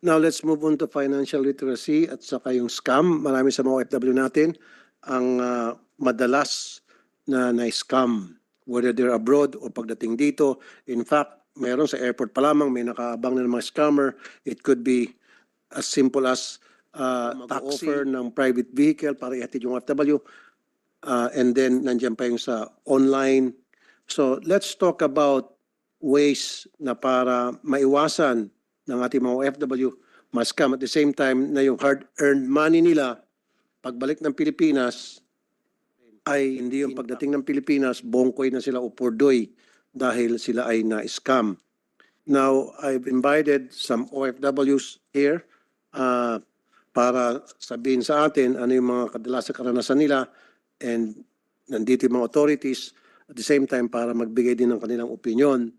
Now let's move on to financial literacy at saka yung scam. Marami sa mga OFW natin ang madalas na na-scam, whether they're abroad o pagdating dito. In fact, meron sa airport pa lamang may nakaabang na ng mga scammer. It could be as simple as mag-offer ng private vehicle para ihatid yung OFW, and then nandiyan pa yung sa online. So let's talk about ways na para maiwasan ng ating mga OFW ma-scam at the same time na yung hard-earned money nila pagbalik ng Pilipinas ay hindi yung pagdating ng Pilipinas bongkoy na sila o purdoy dahil sila ay na-scam. Now, I've invited some OFWs here para sabihin sa atin ano yung mga kadalasang karanasan nila, and nandito yung mga authorities at the same time para magbigay din ng kanilang opinion.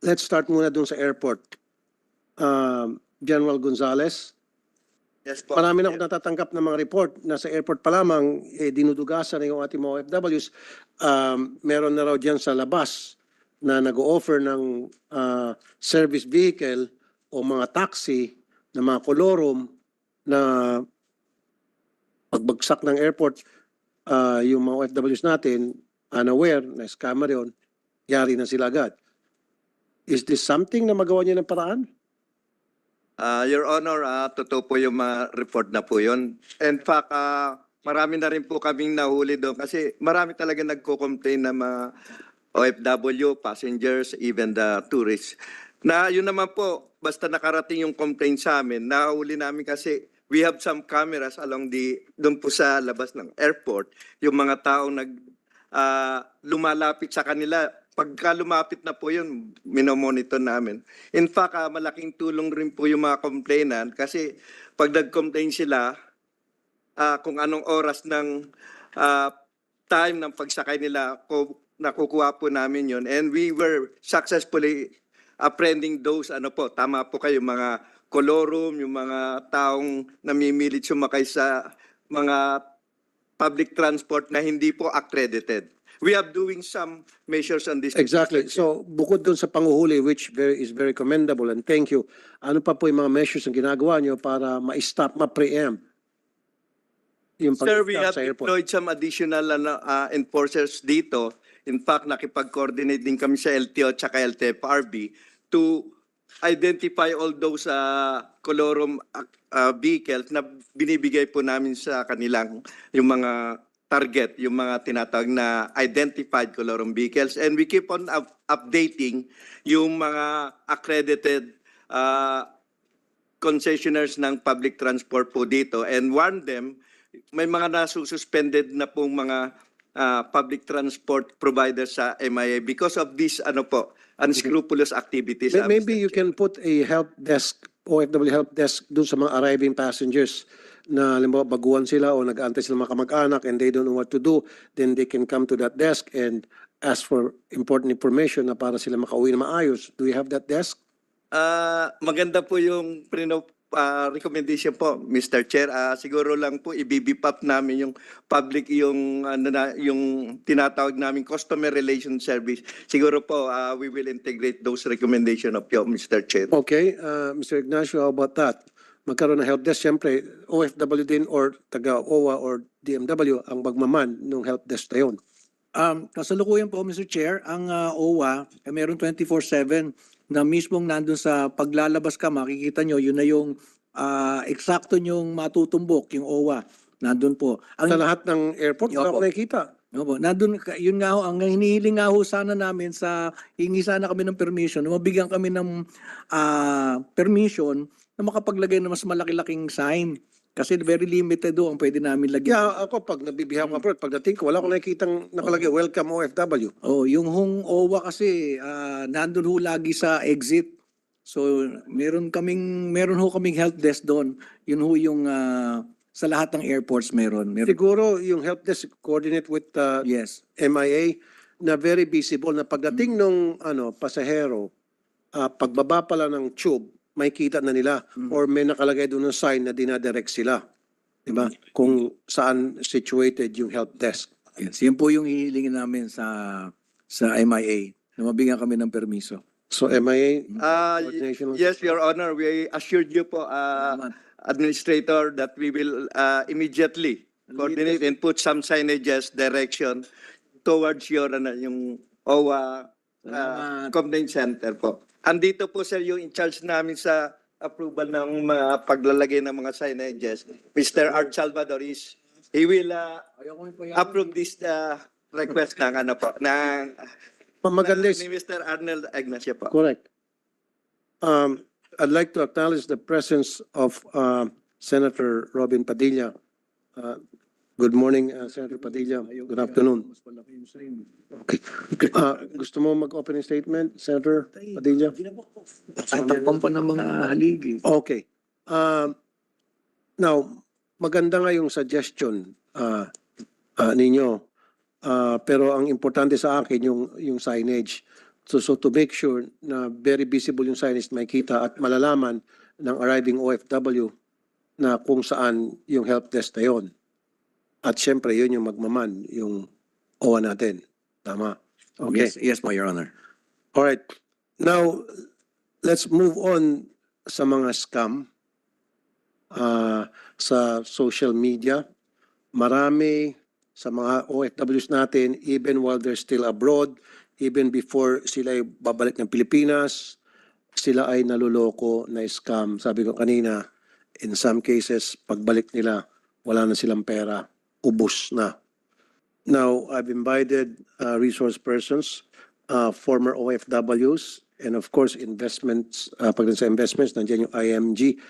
Let's start muna dun sa airport. General Gonzales. Yes po. Marami na ako natatanggap ng mga report na sa airport pa lamang dinudugasan na yung ating mga OFWs. Meron na raw dyan sa labas na nag-o-offer ng service vehicle o mga taxi na mga kolorum na pagbagsak ng airport, yung mga OFWs natin unaware na scammer yun, yari na sila agad. Is this something na magawa niyo ng paraan? Your Honor, totoo po yung report na po yun. In fact, marami na rin po kaming nahuli doon kasi marami talaga nagko-complain na mga OFW, passengers, even the tourists. Na yun naman po, basta nakarating yung complaint sa amin, nahuli namin kasi we have some cameras along doon po sa labas ng airport. Yung mga taong lumalapit sa kanila, pagka lumapit na po yun, minomonitor namin. In fact, malaking tulong rin po yung mga complainant kasi pag nag-complain sila, kung anong oras ng time ng pagsakay nila, nakukuha po namin yun. And we were successfully apprehending those, tama po kayo, mga kolorum, yung mga taong namimilit sumakay sa mga public transport na hindi po accredited. We are doing some measures on this. Exactly. So, bukod dun sa panguhuli, which is very commendable, and thank you, ano pa po yung mga measures na ginagawa nyo para ma-stop, ma-preempt yung Sir, we have sa airport? deployed some additional enforcers dito. In fact, nakipag-coordinate din kami sa LTO at LTFRB to identify all those colorum vehicles na binibigay po namin sa kanilang yung mga target, yung mga tinatawag na identified colorum vehicles, and we keep on updating yung mga accredited concessionaires ng public transport po dito and warn them. May mga nasususpended na pong mga public transport providers sa MIA because of this unscrupulous activities. Maybe you can put a help desk, OFW help desk dun sa mga arriving passengers na halimbawa baguhan sila o nag-aantay sila mga kamag-anak and they don't know what to do, then they can come to that desk and ask for important information na para sila makauwi na maayos. Do you have that desk? Maganda po yung recommendation po, Mr. Chair. Siguro lang po i-beef up namin yung public, yung tinatawag namin customer relation service. Siguro po we will integrate those recommendations of you, Mr. Chair. Okay, Mr. Ignacio, how about that? Magkaroon ng help desk, siyempre, OFW din or taga-OWA or DMW ang magmaman ng help desk na yun. Kasalukuyan po, Mr. Chair, ang OWA, meron 24/7 na mismong nandun sa paglalabas ka, makikita nyo, yun na yung eksakto nyong matutumbok, yung OWA. Nandun po. Sa lahat ng airport, wala ko nakikita. Opo, nandun, yun nga ho, ang hinihiling nga ho sana namin hingi sana kami ng permission, mabigyan kami ng permission na makapaglagay ng mas malaki-laking sign. Kasi very limited ang pwede namin lagyan. Yeah, ako pag nabibiham abroad, pagdating ko, wala ko nakikitang nakalagay, welcome OFW. Oh, yung hong OWA kasi nandun ho lagi sa exit. So meron ho kaming help desk doon. Yun ho yung sa lahat ng airports meron. Siguro yung help desk coordinate with Yes. MIA na very visible na pagdating nung pasahero, pagbaba pala ng tube, may kita na nila or may nakalagay doon ng sign na dinadirect sila. Diba? Kung saan situated yung help desk. Yes, yun po yung hihilingin namin sa MIA na mabigyan kami ng permiso. So MIA, Uh, coordination. yes, Your Honor, we assured you po, Salamat. Administrator, that we will immediately coordinate and put some signages direction towards your yung OWA Salamat. Complaint Center po. Andito po sir yung in charge namin sa approval ng mga paglalagay ng mga signages. Mr. Art Salvador he will Ayoko yung payaman. approve this request ng ano po ng Maganda ni Mr. Arnold Ignacio po. correct. I'd like to acknowledge the presence of Senator Robin Padilla. Good morning, Senator Padilla. Good afternoon. Mas malaki yung sign. Okay. Gusto mo mag-opening statement, Senator Padilla? Ang takpan pa ng mga haligi. Okay. Now, maganda nga yung suggestion ninyo. Pero ang importante sa akin yung signage. So to make sure na very visible yung signage na makita at malalaman ng arriving OFW na kung saan yung help desk na yun. At syempre, yun yung magmaman, yung OWA natin. Tama? Okay. Yes, po, Your Honor. All right. Now, let's move on sa mga scam sa social media. Marami sa mga OFWs natin, even while they're still abroad, even before sila ay babalik ng Pilipinas, sila ay naluloko na scam. Sabi ko kanina, in some cases, pagbalik nila, wala na silang pera, ubos na. Now, I've invited resource persons, former OFWs, and of course, investments. Pagdating sa investments, nandiyan yung IMG.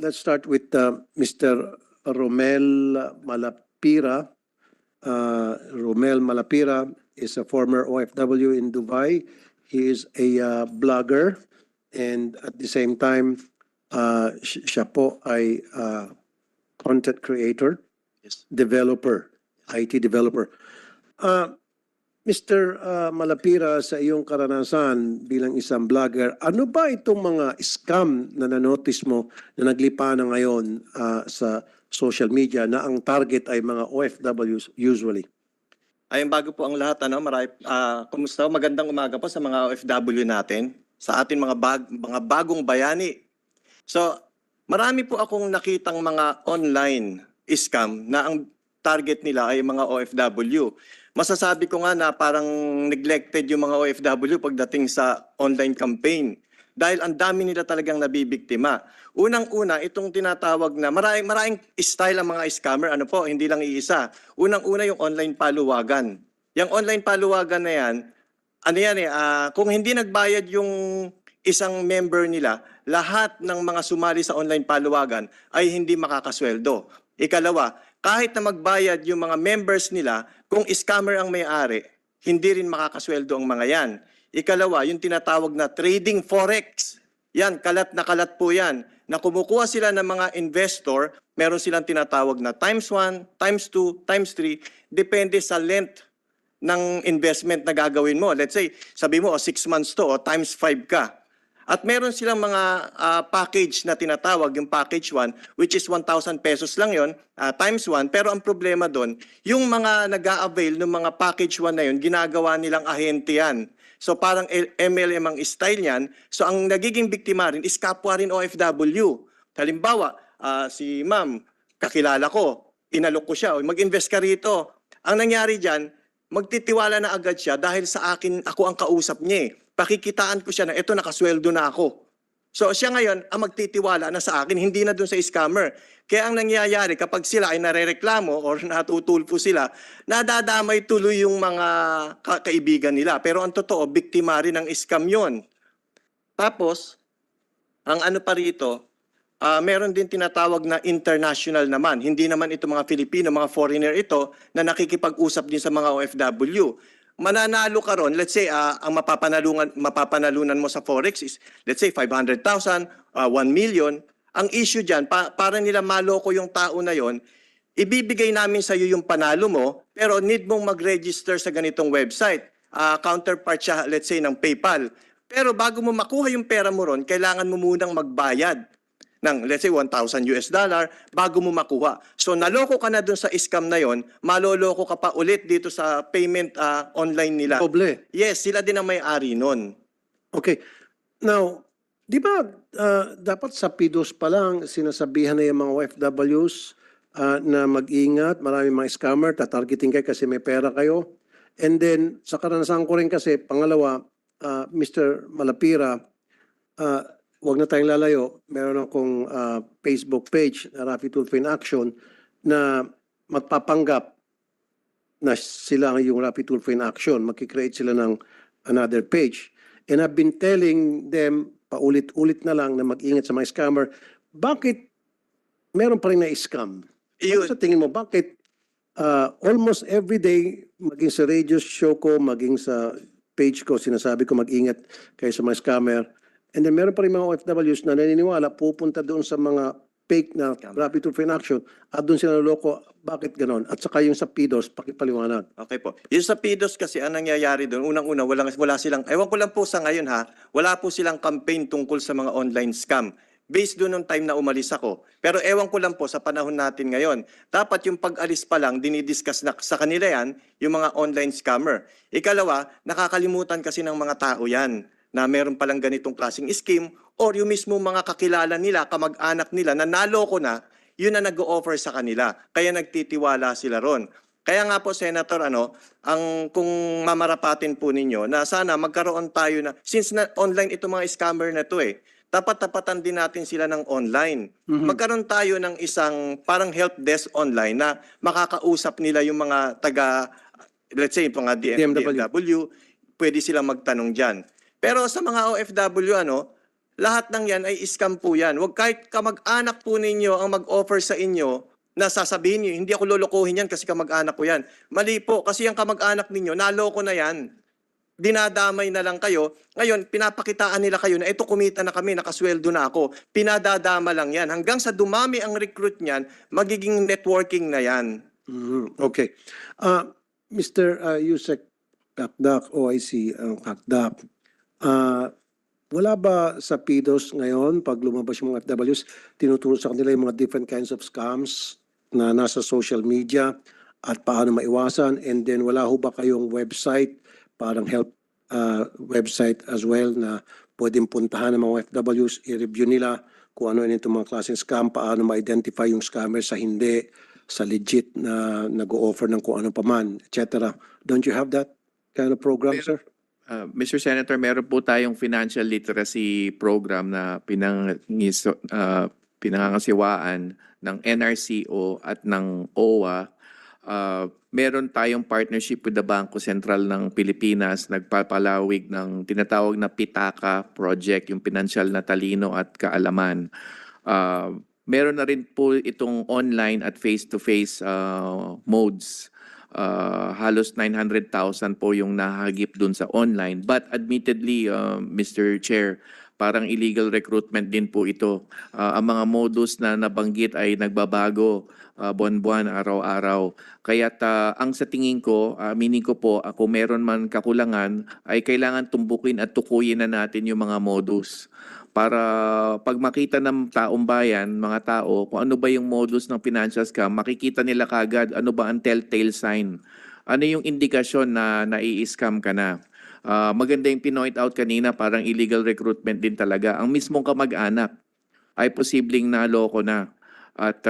Let's start with Mr. Romel Malapira. Romel Malapira is a former OFW in Dubai. He is a blogger, and at the same time, siya po ay content creator, developer, IT developer. Mr. Malapira, sa iyong karanasan bilang isang vlogger, ano ba itong mga scam na nanotice mo na naglipa na ngayon sa social media na ang target ay mga OFWs usually? Ayun, bago po ang lahat, kumusta? Magandang umaga po sa mga OFW natin, sa ating mga bagong bayani. So, marami po akong nakitang mga online scam na ang target nila ay mga OFW. Masasabi ko nga na parang neglected yung mga OFW pagdating sa online campaign dahil ang dami nila talagang nabibiktima. Unang-una, itong tinatawag na maraming style ang mga scammer, hindi lang iisa. Unang-una yung online paluwagan. Yung online paluwagan na yan, kung hindi nagbayad yung isang member nila, lahat ng mga sumali sa online paluwagan ay hindi makakasweldo. Ikalawa, kahit na magbayad yung mga members nila, kung scammer ang may-ari, hindi rin makakasweldo ang mga yan. Ikalawa, yung tinatawag na trading forex. Yan, kalat na kalat po yan. Na kumukuha sila ng mga investor, meron silang tinatawag na times 1, times 2, times 3, depende sa length ng investment na gagawin mo. Let's say, sabi mo, 6 months to, o times 5 ka. At meron silang mga package na tinatawag, yung package 1, which is 1,000 pesos lang yon times 1. Pero ang problema doon, yung mga nag-a-avail ng mga package 1 na yun, ginagawa nilang ahente yan. So parang MLM ang style niyan. So ang nagiging biktima rin is kapwa rin OFW. Halimbawa, si ma'am, kakilala ko, inalok ko siya, mag-invest ka rito. Ang nangyari dyan, magtitiwala na agad siya dahil sa akin, ako ang kausap niya eh. Pakikitaan ko siya na ito, nakasweldo na ako. So siya ngayon ang magtitiwala na sa akin, hindi na dun sa scammer. Kaya ang nangyayari kapag sila ay narereklamo or natutulpo sila, nadadamay tuloy yung mga kaibigan nila. Pero ang totoo, biktima rin ng scam yun. Tapos, ang ano pa rito, meron din tinatawag na international naman. Hindi naman ito mga Filipino, mga foreigner ito na nakikipag-usap din sa mga OFW. Mananalo ka ron, let's say, ang mapapanalunan mo sa Forex is, let's say, 500,000, 1 million. Ang issue dyan, para nila maloko yung tao na yon, ibibigay namin sa iyo yung panalo mo, pero need mong mag-register sa ganitong website. Counterpart siya, let's say, ng PayPal. Pero bago mo makuha yung pera mo ron, kailangan mo munang magbayad ng, let's say, $1,000 bago mo makuha. So, naloko ka na dun sa scam na yon, maloloko ka pa ulit dito sa payment online nila. Doble. Yes, sila din ang may-ari nun. Okay. Now, di ba dapat sa PDOS pa lang sinasabihan na yung mga OFWs na mag-ingat, marami mga scammer, tatargeting kayo kasi may pera kayo. And then, sa karanasan ko rin kasi, pangalawa, Mr. Malapira, wag na tayong lalayo, meron akong Facebook page na Rafi Tulfo in Action na magpapanggap na sila yung Rafi Tulfo in Action. Magkikreate sila ng another page. And I've been telling them paulit-ulit na lang na mag-ingat sa mga scammer. Bakit meron pa rin na-scam? Ano sa tingin mo, bakit almost every day, maging sa radio show ko, maging sa page ko, sinasabi ko mag-ingat kayo sa mga scammer. And then meron pa rin mga OFWs na naniniwala, pupunta doon sa mga fake na Rafi Tulfo in Action at doon sila naloko. Bakit ganon? At saka yung sa PDOS, pakipaliwanag. Okay po. Yung sa PDOS kasi, ang nangyayari doon, unang-una, wala silang, ewan ko lang po sa ngayon ha, wala po silang campaign tungkol sa mga online scam. Based doon nung time na umalis ako. Pero ewan ko lang po sa panahon natin ngayon. Dapat yung pag-alis pa lang, dinidiscuss na sa kanila yan, yung mga online scammer. Ikalawa, nakakalimutan kasi ng mga tao yan na meron palang ganitong klaseng scheme or yung mismo mga kakilala nila, kamag-anak nila na naloko na, yun na nag-o-offer sa kanila. Kaya nagtitiwala sila ron. Kaya nga po, Senator, kung mamarapatin po ninyo, na sana magkaroon tayo na, since na online itong mga scammer na to dapat tapatan din natin sila ng online. Magkaroon tayo ng isang parang help desk online na makakausap nila yung mga let's say, mga DMW, pwede silang magtanong dyan. Pero sa mga OFW, lahat ng yan ay scam po yan. Huwag kahit kamag-anak po ninyo ang mag-offer sa inyo na sasabihin niyo, hindi ako lolokohin yan kasi kamag-anak ko yan. Mali po, kasi yung kamag-anak ninyo, naloko na yan. Dinadamay na lang kayo. Ngayon, pinapakitaan nila kayo na ito kumita na kami, nakasweldo na ako. Pinadadama lang yan. Hanggang sa dumami ang recruit niyan, magiging networking na yan. Okay. Mr. Yusek Kakdak, OIC Kakdak, wala ba sa PDOS ngayon, pag lumabas yung mga FWs, tinuturo sa kanila yung mga different kinds of scams na nasa social media at paano maiwasan? And then wala ho ba kayong website, parang help website as well na pwedeng puntahan ng mga OFWs, i-review nila kung ano itong mga klaseng scam, paano ma-identify yung scammer sa hindi, sa legit na nag-o-offer ng kung ano paman, etc. Don't you have that kind of program, sir? Mr. Senator, meron po tayong financial literacy program na pinangangasiwaan ng NRCO at ng OWA. Meron tayong partnership with the Bangko Sentral ng Pilipinas, nagpapalawig ng tinatawag na Pitaka Project, yung financial na talino at kaalaman. Meron na rin po itong online at face-to-face modes. Halos 900,000 po yung nahagip dun sa online. But admittedly, Mr. Chair, parang illegal recruitment din po ito. Ang mga modus na nabanggit ay nagbabago buwan-buwan, araw-araw. Kaya't ang sa tingin ko, meaning ko po, kung meron man kakulangan, ay kailangan tumbukin at tukuyin na natin yung mga modus. Para pag makita ng taong bayan, mga tao, kung ano ba yung modus ng financial scam, makikita nila kagad ano ba ang telltale sign. Ano yung indikasyon na nai-scam ka na. Maganda yung pinoint out kanina, parang illegal recruitment din talaga. Ang mismong kamag-anak ay posibleng naloko na at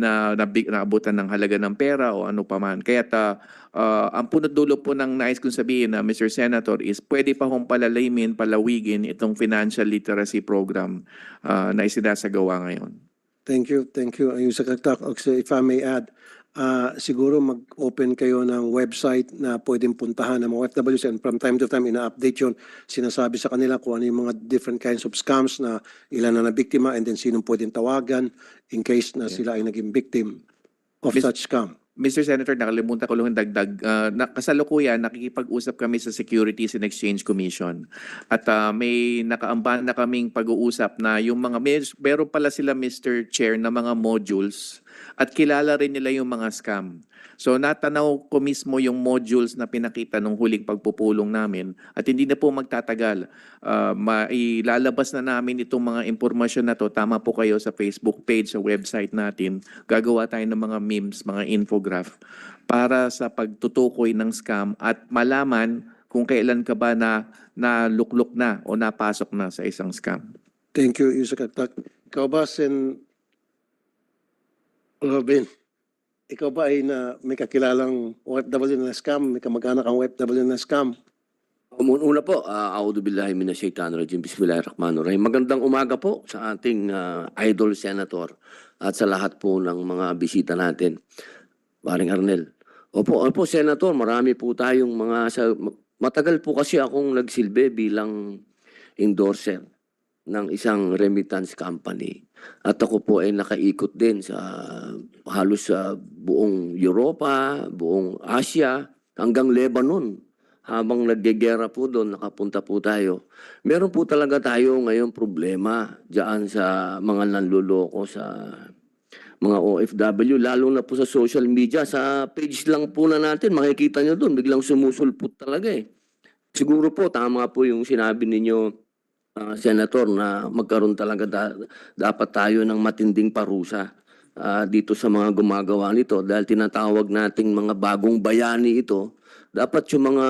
naabutan ng halaga ng pera o ano paman. Kaya ang punot dulo po ng nais kong sabihin na Mr. Senator is pwede pa hong palawigin itong financial literacy program na isinasagawa ngayon. Thank you. Ayun sa Kakdak. Also, if I may add, siguro mag-open kayo ng website na pwedeng puntahan ng mga OFWs and from time to time ina-update yun. Sinasabi sa kanila kung ano yung mga different kinds of scams na ilan na nabiktima and then sinong pwedeng tawagan in case na sila ay naging victim of such scam. Mr. Senator, nakalimutan ko lang dagdag. Kasalukuyan, nakikipag-usap kami sa Securities and Exchange Commission. At may nakaamban na kaming pag-uusap na yung mga, meron pala sila Mr. Chair na mga modules at kilala rin nila yung mga scam. So natanaw ko mismo yung modules na pinakita nung huling pagpupulong namin at hindi na po magtatagal. Mailalabas na namin itong mga impormasyon na to. Tama po kayo sa Facebook page, sa website natin. Gagawa tayo ng mga memes, mga infograph para sa pagtutukoy ng scam at malaman kung kailan ka ba naluklok na o napasok na sa isang scam. Thank you, Yusek Atak. Ikaw ba, Sen Robin? Ikaw ba ay may kakilalang OFW na scam? May kamag-anak ang OFW na scam? Una po, a'udhu billahi minasyaitanir rajim. Bismillahirrahmanirrahim. Magandang umaga po sa ating idol senator at sa lahat po ng mga bisita natin. Paring Arnel. Opo, Senator, marami po tayong matagal po kasi akong nagsilbi bilang endorser ng isang remittance company. At ako po ay nakaikot din sa halos sa buong Europa, buong Asia, hanggang Lebanon. Habang naggegera po doon, nakapunta po tayo. Meron po talaga tayo ngayon problema diyan sa mga nanloloko sa mga OFW, lalo na po sa social media. Sa page lang po na natin, makikita nyo doon, biglang sumusulpot talaga eh. Siguro po, tama po yung sinabi ninyo, Senator, na magkaroon talaga dapat tayo ng matinding parusa dito sa mga gumagawa nito. Dahil tinatawag nating mga bagong bayani ito, dapat yung mga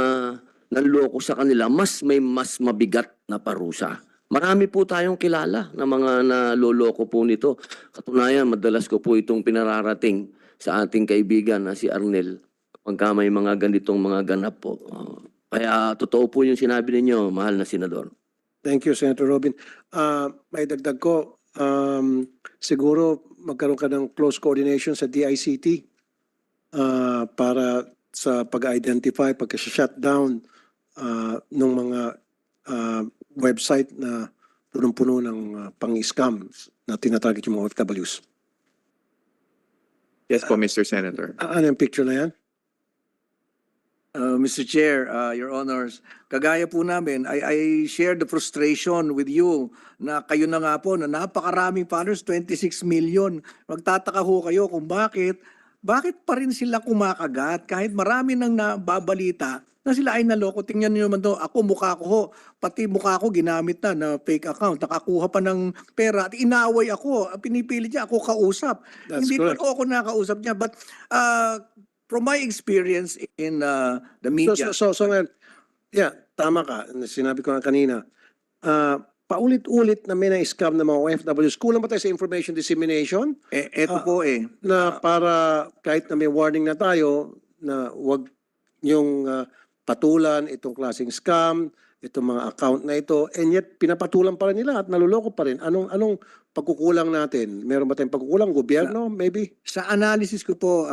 nanloko sa kanila, mas mabigat na parusa. Marami po tayong kilala na mga naloloko po nito. Katunayan, madalas ko po itong pinararating sa ating kaibigan na si Arnel pagka may mga ganitong mga ganap po. Kaya totoo po yung sinabi ninyo, mahal na senador. Thank you, Senator Robin. May dagdag ko, siguro magkaroon ka ng close coordination sa DICT para sa pag-identify, pagka-shutdown ng mga website na punong-puno ng pang-scam na tinatarget yung mga OFWs. Yes po, Mr. Senator. Ano yung picture na yan? Mr. Chair, Your Honors, kagaya po namin, I share the frustration with you na kayo na nga po na napakaraming followers, 26 million. Magtataka ho kayo kung bakit pa rin sila kumakagat kahit marami nang nababalita na sila ay naloko. Tingnan niyo naman to, ako mukha ko ho, pati mukha ko ginamit na fake account, nakakuha pa ng pera at inaway ako, pinipilit niya ako kausap. That's Hindi correct. pa ako nakausap niya, but from my experience in the media. So ngayon, yeah, tama ka. Sinabi ko nga kanina, paulit-ulit na may na-scam ng mga OFWs. Kulang ba tayo sa information dissemination? Eto po Na para kahit na may warning na tayo na wag yung patulan itong klaseng scam, itong mga account na ito, and yet pinapatulan pa rin nila at naluloko pa rin. Anong pagkukulang natin? Meron ba tayong pagkukulang? Gobyerno, maybe? Sa analysis ko po,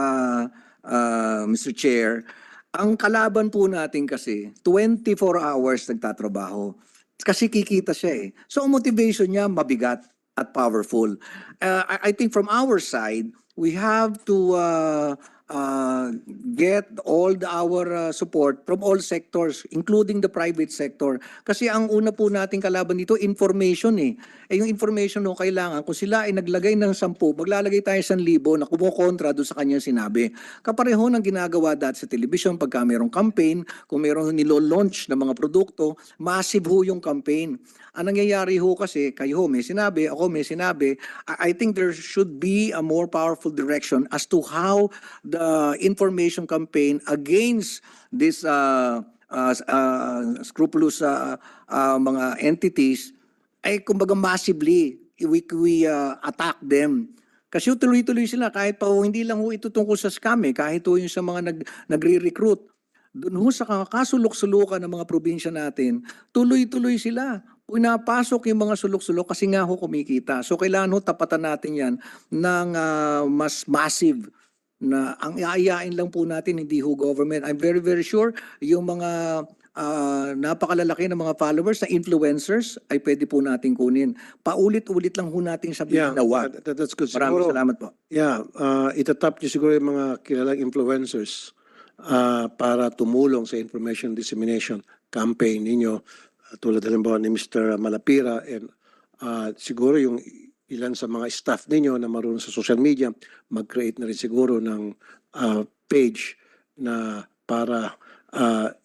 Mr. Chair, ang kalaban po natin kasi 24 hours nagtatrabaho. Kasi kikita siya eh. So ang motivation niya mabigat at powerful. I think from our side, we have to get all our support from all sectors, including the private sector. Kasi ang una po nating kalaban dito, information eh. Yung information no kailangan, kung sila ay naglagay ng 10, maglalagay tayo 1,000 na kumukontra doon sa kanyang sinabi. Kapareho ng ginagawa dati sa television pagka mayroong campaign, kung mayroong nilo-launch na mga produkto, massive ho yung campaign. Ang nangyayari ho kasi, kayo ho may sinabi, ako may sinabi, I think there should be a more powerful direction as to how the information campaign against this scrupulous mga entities ay kumbaga massively we attack them. Kasi tuloy-tuloy sila kahit pa hindi lang ho ito tungkol sa scam kahit ho yung sa mga nagre-recruit. Doon ho sa kasulok-sulukan ng mga probinsya natin, tuloy-tuloy sila. Pinapasok yung mga sulok-sulok kasi nga ho kumikita. So kailangan ho tapatan natin yan ng mas massive na ang iayain lang po natin, hindi ho government. I'm very, very sure yung mga napakalalaki ng mga followers na influencers ay pwede po natin kunin. Paulit-ulit lang ho natin sabihin na wag. That's good. Maraming Siguro, salamat po. yeah, itatap niyo siguro yung mga kilalang influencers para tumulong sa information dissemination campaign ninyo. Tulad halimbawa ni Mr. Malapira and siguro yung ilan sa mga staff ninyo na marunong sa social media, mag-create na rin siguro ng page na para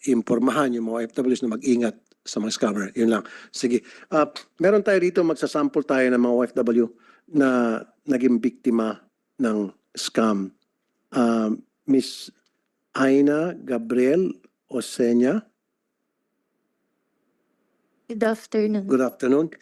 impormahan yung mga OFWs na mag-ingat sa mga scammer. Yun lang. Sige. Meron tayo rito, magsasample tayo ng mga OFW na naging biktima ng scam. Miss Aina Gabriel Osenya, Good afternoon. Good afternoon.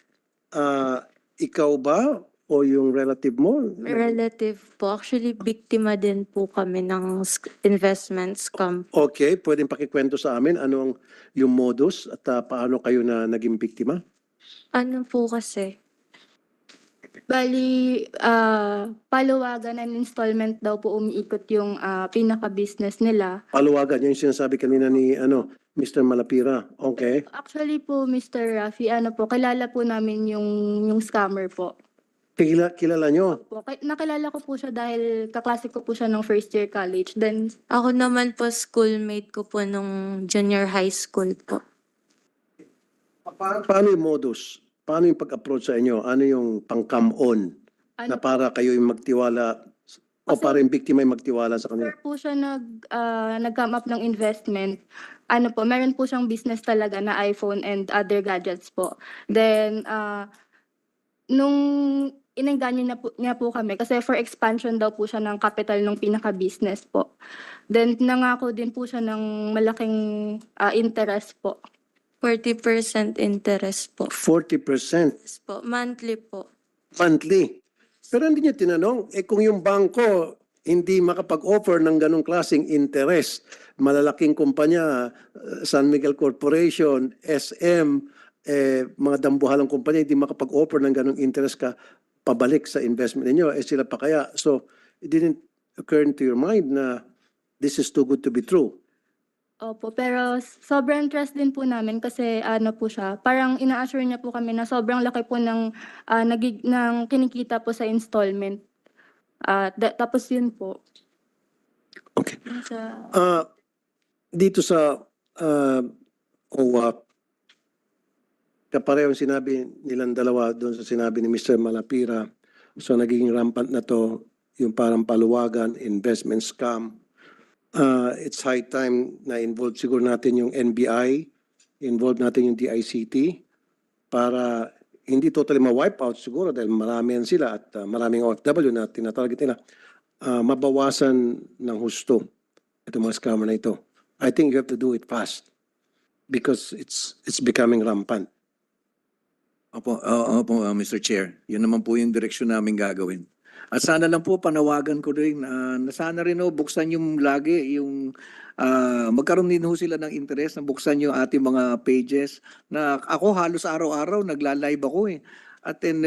Ikaw ba o yung relative mo? Relative po. Actually, biktima din po kami ng investment scam. Okay, pwedeng pakikwento sa amin anong yung modus at paano kayo na naging biktima? Ano po kasi? Bali, paluwagan and installment daw po umiikot yung pinaka-business nila. Paluwagan, yung sinasabi kanina ni Mr. Malapira. Okay. Actually po, Mr. Rafi, ano po, kilala po namin yung scammer po. Kilala nyo? Po. Nakilala ko po siya dahil kaklase ko po siya ng first year college. Then, ako naman po, schoolmate ko po nung junior high school po. Paano yung modus? Paano yung pag-approach sa inyo? Ano yung pang-come on Ano na para kayo yung magtiwala o Kasi- para yung biktima yung magtiwala sa kanila? Before po siya nag-come up ng investment, ano po, meron po siyang business talaga na iPhone and other gadgets po. Then, nung inengganyo niya po kami, kasi for expansion daw po siya ng capital ng pinaka-business po. Then, nangako din po siya ng malaking interest po. 40% interest po. 40% Yes po, monthly po. monthly. Pero hindi niya tinanong, kung yung bangko hindi makapag-offer ng ganong klaseng interest, malalaking kumpanya, San Miguel Corporation, SM, mga dambuhalang kumpanya, hindi makapag-offer ng ganong interest ka pabalik sa investment ninyo, sila pa kaya. So, it didn't occur into your mind na this is too good to be true. Opo, pero sobrang trust din po namin kasi ano po siya, parang ina-assure niya po kami na sobrang laki po ng kinikita po sa installment. Tapos yun po. Okay. Sa, Dito sa OWA, kaparehong sinabi nilang dalawa doon sa sinabi ni Mr. Malapira. So naging rampant na to yung parang paluwagan, investment scam. It's high time na involve siguro natin yung NBI, involve natin yung DICT para hindi totally ma-wipe out siguro dahil marami yan sila at maraming OFW na tinatarget nila. Mabawasan ng husto itong mga scammer na ito. I think you have to do it fast because it's becoming rampant. Opo, Mr. Chair. Yun naman po yung direksyon namin gagawin. At sana lang po panawagan ko rin na sana rin buksan yung lagi yung magkaroon din ho sila ng interest na buksan yung ating mga pages na ako halos araw-araw nagla-live ako eh. At then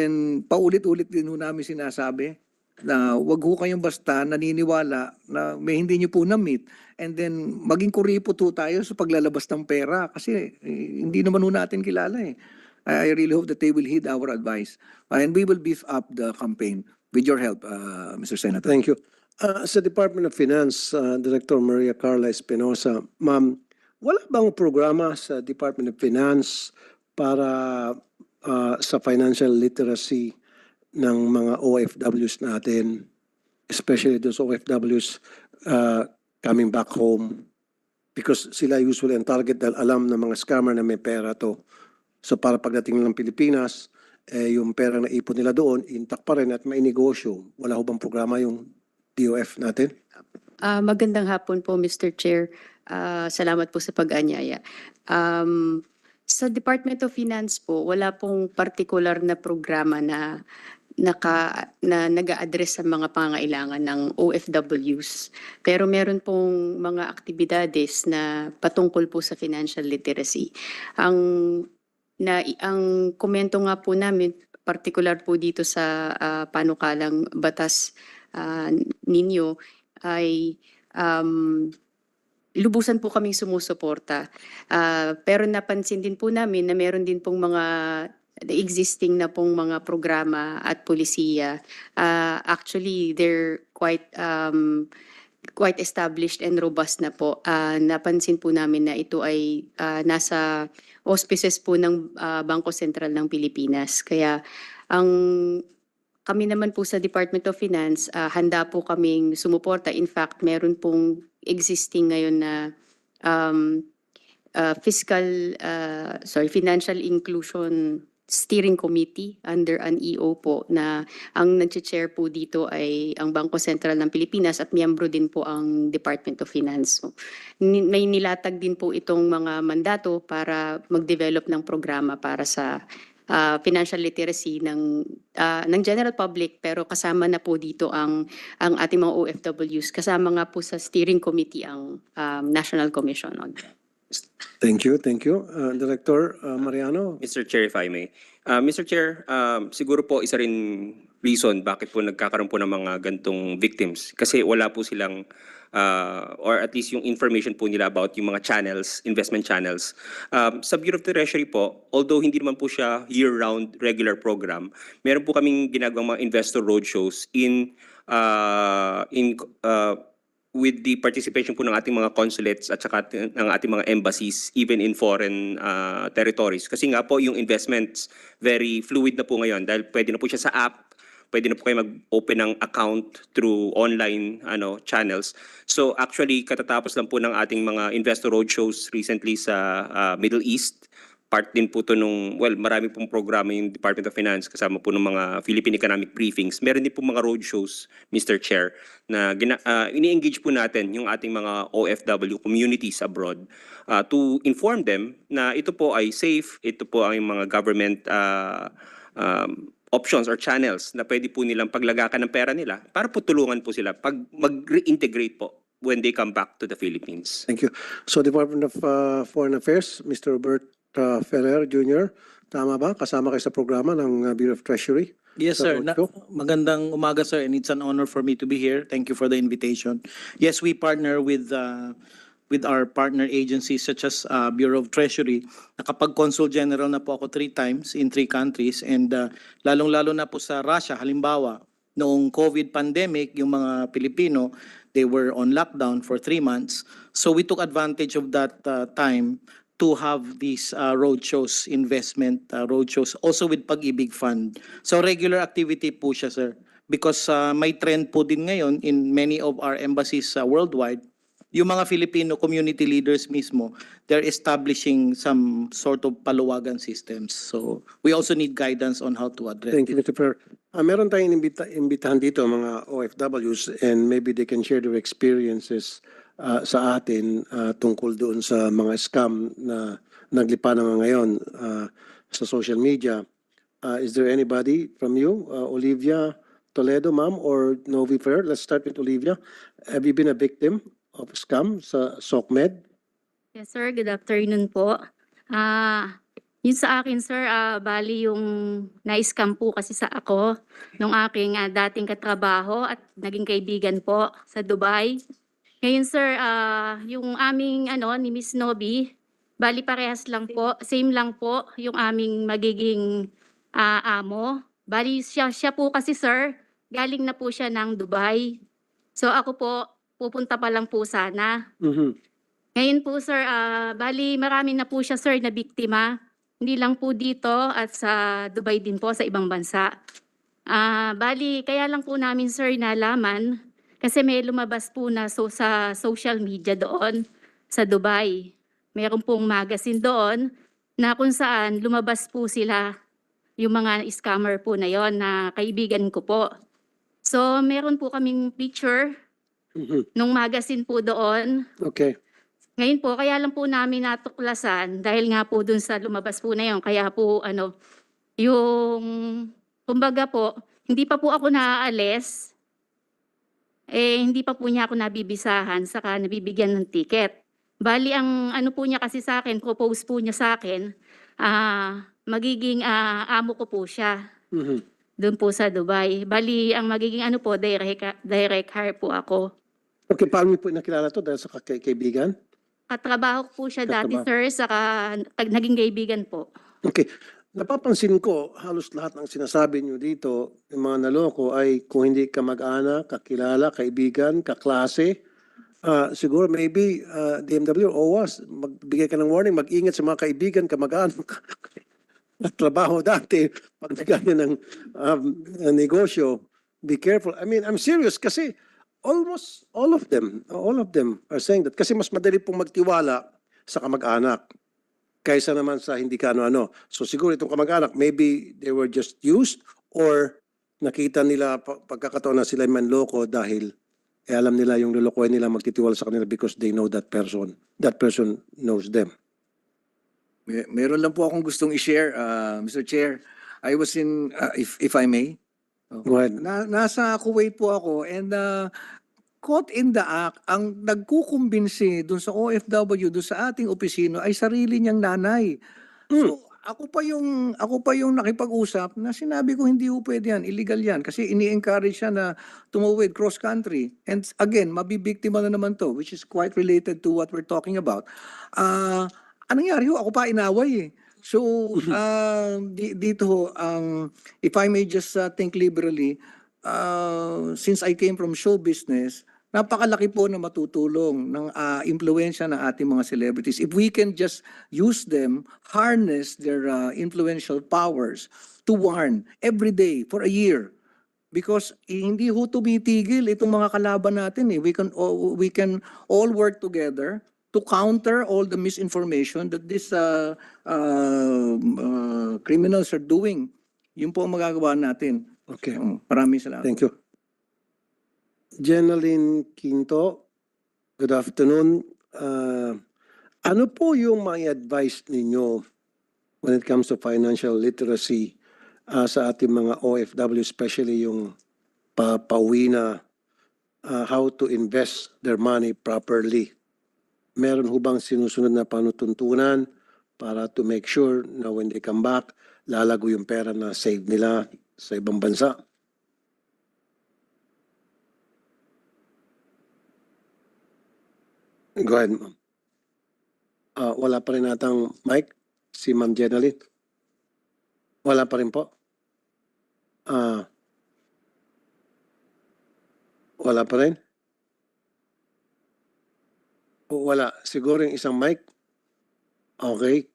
paulit-ulit din ho namin sinasabi na wag ho kayong basta naniniwala na may hindi nyo po na-meet and then maging kuripot ho tayo sa paglalabas ng pera kasi hindi naman ho natin kilala eh. I really hope that they will heed our advice and we will beef up the campaign with your help, Mr. Senator. Thank you. Sa Department of Finance, Director Maria Carla Espinosa, ma'am, wala bang programa sa Department of Finance para sa financial literacy ng mga OFWs natin, especially those OFWs coming back home? Because sila usually ang target dahil alam ng mga scammer na may pera to. So para pagdating ng Pilipinas, yung pera na ipon nila doon, intact pa rin at may negosyo. Wala ho bang programa yung DOF natin? Magandang hapon po, Mr. Chair. Salamat po sa pag-anyaya. Sa Department of Finance po, wala pong particular na programa na nag-a-address sa mga pangailangan ng OFWs. Pero meron pong mga aktibidades na patungkol po sa financial literacy. Ang komento nga po namin, particular po dito sa panukalang batas ninyo ay lubusan po kaming sumusuporta. Pero napansin din po namin na meron din pong mga existing na pong mga programa at polisiya. Actually, they're quite established and robust na po. Napansin po namin na ito ay nasa auspices po ng Bangko Sentral ng Pilipinas. Kaya kami naman po sa Department of Finance, handa po kaming sumuporta. In fact, meron pong existing ngayon na financial inclusion steering committee under an EO po na ang nag-chair po dito ay ang Bangko Sentral ng Pilipinas at miyembro din po ang Department of Finance. So, may nilatag din po itong mga mandato para mag-develop ng programa para sa financial literacy ng general public, pero kasama na po dito ang ating mga OFWs. Kasama nga po sa steering committee ang National Commission on. Thank you, thank you. Director Mariano. Mr. Chair, if I may. Mr. Chair, siguro po isa rin reason bakit po nagkakaroon po ng mga gantong victims. Kasi wala po silang, or at least yung information po nila about yung mga channels, investment channels. Sa Bureau of the Treasury po, although hindi naman po siya year-round regular program, meron po kaming ginagawang mga investor roadshows with the participation po ng ating mga consulates at saka ng ating mga embassies even in foreign territories. Kasi nga po yung investments very fluid na po ngayon dahil pwede na po siya sa app, pwede na po kayo mag-open ng account through online channels. So actually katatapos lang po ng ating mga investor roadshows recently sa Middle East. Part din po to marami pong programa yung Department of Finance kasama po ng mga Philippine Economic Briefings. Meron din po mga roadshows, Mr. Chair, na ini-engage po natin yung ating mga OFW communities abroad to inform them na ito po ay safe, ito po ay mga government options or channels na pwede po nilang paglagakan ng pera nila para po tulungan po sila pag mag-reintegrate po when they come back to the Philippines. Thank you. So Department of Foreign Affairs, Mr. Robert Ferrer Jr., tama ba? Kasama kayo sa programa ng Bureau of Treasury? Yes, sir. Magandang umaga, sir, and it's an honor for me to be here. Thank you for the invitation. Yes, we partner with our partner agencies such as Bureau of Treasury. Nakapag-consul general na po ako 3 times in 3 countries, and lalong-lalo na po sa Russia. Halimbawa, noong COVID pandemic, yung mga Pilipino, they were on lockdown for 3 months. So we took advantage of that time to have these roadshows, investment roadshows, also with Pag-ibig Fund. So regular activity po siya, sir. Because may trend po din ngayon in many of our embassies worldwide, yung mga Filipino community leaders mismo, they're establishing some sort of paluwagan systems. So we also need guidance on how to address Thank you, Mr. Ferrer. Meron tayong imbitahan dito, mga OFWs, and maybe they can share their experiences sa atin tungkol doon sa mga scam na naglipa naman ngayon sa social media. Is there anybody from you, Olivia Toledo, ma'am, or Novi Ferrer? Let's start with Olivia. Have you been a victim of scam sa SOCMED? Yes, sir. Good afternoon po. Yun sa akin, sir, bali yung na-scam po kasi sa ako nung aking dating katrabaho at naging kaibigan po sa Dubai. Ngayon, sir, yung aming ni Miss Novi, bali parehas lang po, same lang po yung aming magiging amo. Bali siya po kasi, sir, galing na po siya ng Dubai. So ako po, pupunta pa lang po sana. Ngayon po, sir, bali marami na po siya, sir, na biktima. Hindi lang po dito at sa Dubai din po, sa ibang bansa. Bali, kaya lang po namin, sir, nalaman kasi may lumabas po na sa social media doon sa Dubai. Mayroon pong magazine doon na kung saan lumabas po sila, yung mga scammer po na yon na kaibigan ko po. So meron po kaming picture nung magazine po doon. Okay. Ngayon po, kaya lang po namin natuklasan dahil nga po dun sa lumabas po na yon. Kaya po yung kumbaga po, hindi pa po ako naaalis. Hindi pa po niya ako nabibisahan, saka nabibigyan ng ticket. Bali, ang po niya kasi sa akin, propose po niya sa akin, magiging amo ko po siya. Doon po sa Dubai. Bali, ang magiging direct hire po ako. Okay, paano niyo po nakilala to? Dahil sa kaibigan? Katrabaho ko po siya dati, Katrabaho. sir, saka naging kaibigan po. Okay. Napapansin ko, halos lahat ng sinasabi niyo dito, yung mga naloko ay kung hindi ka mag-anak, kakilala, kaibigan, kaklase, siguro maybe DMW o OWAS, magbigay ka ng warning, mag-ingat sa mga kaibigan, kamag-anak, at trabaho dati, pag ganyan ng negosyo, be careful. I mean, I'm serious kasi almost all of them are saying that. Kasi mas madali pong magtiwala sa kamag-anak. kaysa naman sa hindi ka ano-ano. So siguro itong kamag-anak, maybe they were just used or nakita nila pagkakataon na sila manloko dahil alam nila yung lulukoy nila magtitiwala sa kanila because they know that person. That person knows them. Meron lang po akong gustong i-share, Mr. Chair. I was in, if I may. Go ahead. Nasa Kuwait po ako and caught in the act, ang nagkukumbinsi dun sa OFW, dun sa ating opisino ay sarili niyang nanay. So ako pa yung nakipag-usap na sinabi ko hindi po pwede yan, illegal yan kasi ini-encourage siya na tumawid cross country. And again, mabibiktima na naman to, which is quite related to what we're talking about. Anong nangyari ho? Ako pa inaway eh. So, dito ho, if I may just think liberally, since I came from show business, napakalaki po na matutulong ng impluensya ng ating mga celebrities. If we can just use them, harness their influential powers to warn every day for a year. Because hindi ho tumitigil itong mga kalaban natin eh. We can all work together to counter all the misinformation that these criminals are doing. Yun po ang magagawa natin. Okay. Maraming salamat. Thank you. Jenaline Quinto, good afternoon. Ano po yung may advice ninyo when it comes to financial literacy sa ating mga OFW, especially yung pauwi na how to invest their money properly? Meron ho bang sinusunod na panutuntunan para to make sure na when they come back, lalago yung pera na save nila sa ibang bansa? Go ahead, ma'am. Wala pa rin natang mic, si Ma'am Jenaline. Wala pa rin po. Wala pa rin. Wala. Siguro yung isang mic. Okay.